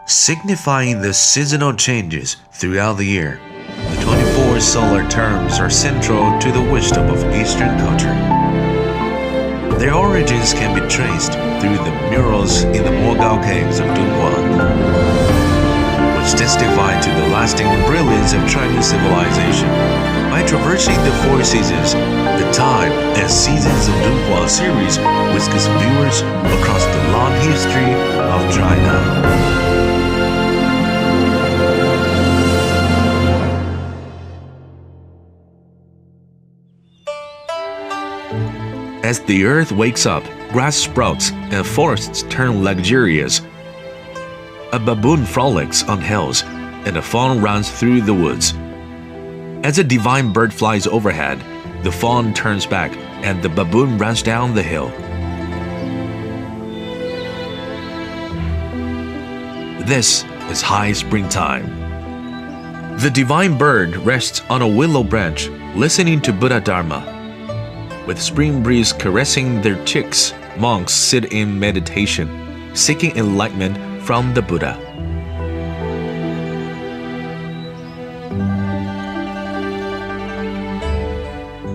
Signifying the seasonal changes throughout the year, the 24 solar terms are central to the wisdom of Eastern culture. Their origins can be traced through the murals in the Mogao caves of Dunhuang, which testify to the lasting brilliance of Chinese civilization. By traversing the four seasons, the Time and Seasons of Dunhuang series whisks viewers across the long history of China. As the earth wakes up, grass sprouts and forests turn luxurious. A baboon frolics on hills, and a fawn runs through the woods. As a divine bird flies overhead, the fawn turns back and the baboon runs down the hill. This is high springtime. The divine bird rests on a willow branch, listening to Buddha Dharma. With spring breeze caressing their cheeks, monks sit in meditation, seeking enlightenment from the Buddha.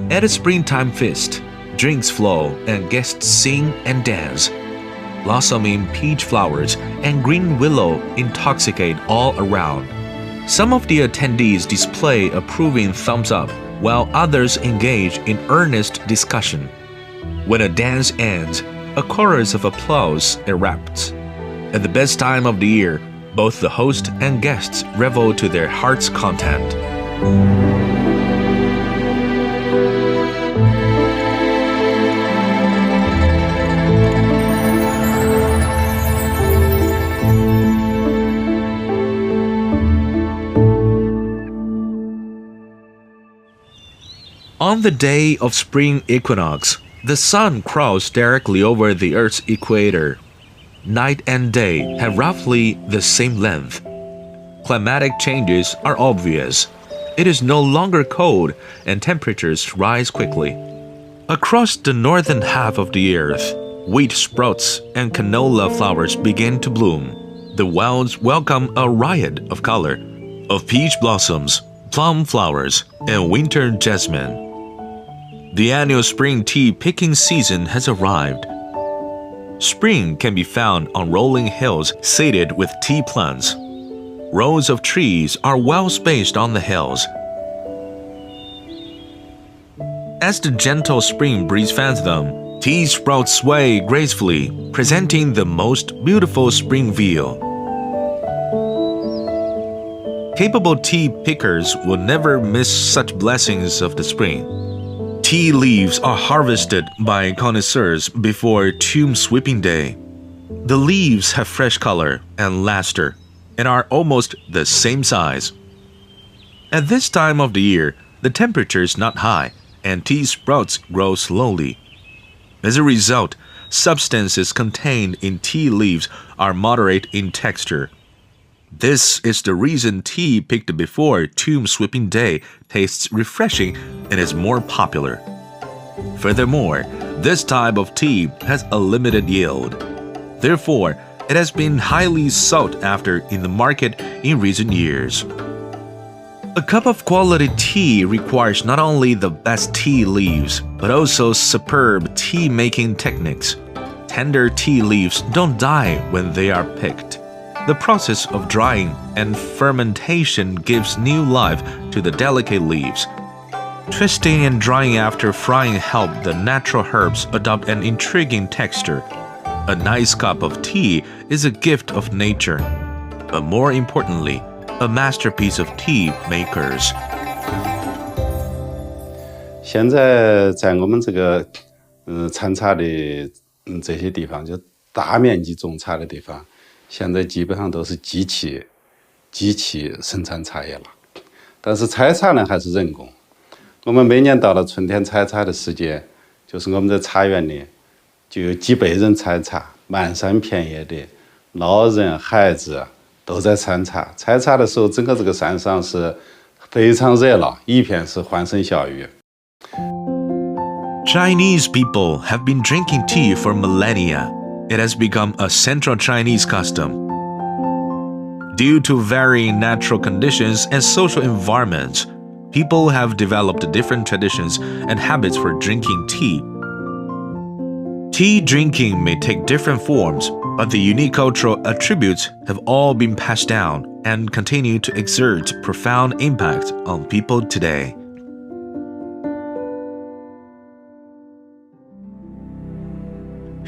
At a springtime feast, drinks flow and guests sing and dance. Blossoming peach flowers and green willow intoxicate all around. Some of the attendees display approving thumbs up, while others engage in earnest discussion. When a dance ends, a chorus of applause erupts. At the best time of the year, both the host and guests revel to their heart's content. On the day of spring equinox, the sun crawls directly over the Earth's equator. Night and day have roughly the same length. Climatic changes are obvious. It is no longer cold and temperatures rise quickly. Across the northern half of the Earth, wheat sprouts and canola flowers begin to bloom. The wilds welcome a riot of color, of peach blossoms, plum flowers, and winter jasmine. The annual spring tea picking season has arrived. Spring can be found on rolling hills seeded with tea plants. Rows of trees are well spaced on the hills. As the gentle spring breeze fans them, tea sprouts sway gracefully, presenting the most beautiful spring view. Capable tea pickers will never miss such blessings of the spring. Tea leaves are harvested by connoisseurs before tomb sweeping day. The leaves have fresh color and luster and are almost the same size. At this time of the year, the temperature is not high and tea sprouts grow slowly. As a result, substances contained in tea leaves are moderate in texture. This is the reason tea picked before tomb sweeping day tastes refreshing and is more popular. Furthermore, this type of tea has a limited yield. Therefore, it has been highly sought after in the market in recent years. A cup of quality tea requires not only the best tea leaves, but also superb tea-making techniques. Tender tea leaves don't die when they are picked. The process of drying and fermentation gives new life to the delicate leaves. Twisting and drying after frying help the natural herbs adopt an intriguing texture. A nice cup of tea is a gift of nature, but more importantly, a masterpiece of tea makers. 现在在我们这个产茶的这些地方，就大面积种茶的地方，现在基本上都是机器生产茶叶了。但是采茶呢还是人工。我们每年到了春天采茶的时节，就是我们在茶园里就有几百人采茶，漫山遍野的老人孩子都在采茶。采茶的时候，整个这个山上是非常热闹，一片是欢声笑语。Chinese people have been drinking tea for millennia. It has become a central Chinese custom. Due to varying natural conditions and social environments, people have developed different traditions and habits for drinking tea. Tea drinking may take different forms, but the unique cultural attributes have all been passed down and continue to exert profound impact on people today.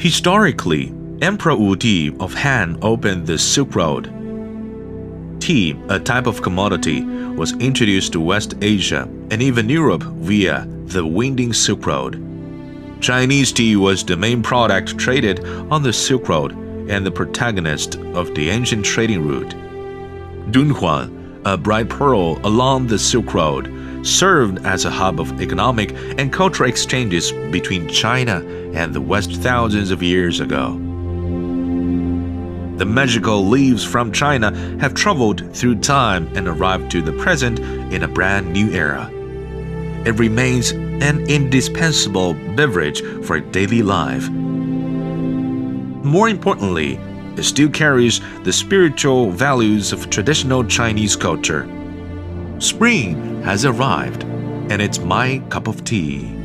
Historically, Emperor Wudi of Han opened the Silk Road. Tea, a type of commodity, was introduced to West Asia and even Europe via the winding Silk Road. Chinese tea was the main product traded on the Silk Road and the protagonist of the ancient trading route. Dunhuang, a bright pearl along the Silk Road, served as a hub of economic and cultural exchanges between China and the West thousands of years ago. The magical leaves from China have traveled through time and arrived to the present in a brand new era. It remains an indispensable beverage for daily life. More importantly, it still carries the spiritual values of traditional Chinese culture. Spring has arrived, and it's my cup of tea.